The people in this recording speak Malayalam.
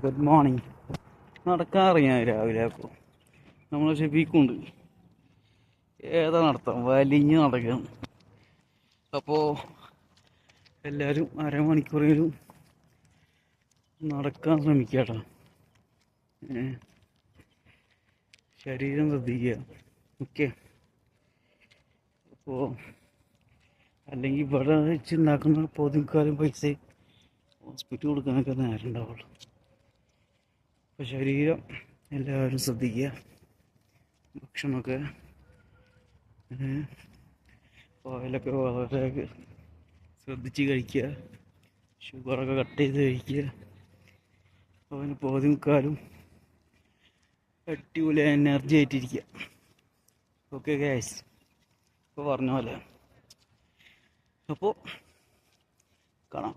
Good morning. നടക്കാറിയാം രാവിലെ. അപ്പോൾ നമ്മൾ ഷെഫീക്കുണ്ട്. ഏതാ നടത്താം, വലിഞ്ഞ് നടക്കണം. അപ്പോൾ എല്ലാവരും അരമണിക്കൂറേലും നടക്കാൻ ശ്രമിക്കട്ടോ. ശരീരം ശ്രദ്ധിക്കുക. ഓക്കെ. അപ്പോൾ അല്ലെങ്കിൽ ഇവിടെ വെച്ചുണ്ടാക്കുന്ന പൊതുക്കാലും പൈസ ഹോസ്പിറ്റൽ കൊടുക്കാനൊക്കെ നേരം ഉണ്ടാവുള്ളൂ. അപ്പോൾ ശരീരം എല്ലാവരും ശ്രദ്ധിക്കുക. ഭക്ഷണമൊക്കെ ഓയിലൊക്കെ വളരെ ശ്രദ്ധിച്ച് കഴിക്കുക. ഷുഗറൊക്കെ കട്ട് ചെയ്ത് കഴിക്കുക. അവന് പോതിമുക്കാലും അടിപൊളി എനർജി ആയിട്ടിരിക്കുക. ഓക്കെ ഗൈസ്, ഇപ്പോൾ പറഞ്ഞ പോലെ. അപ്പോൾ കാണാം.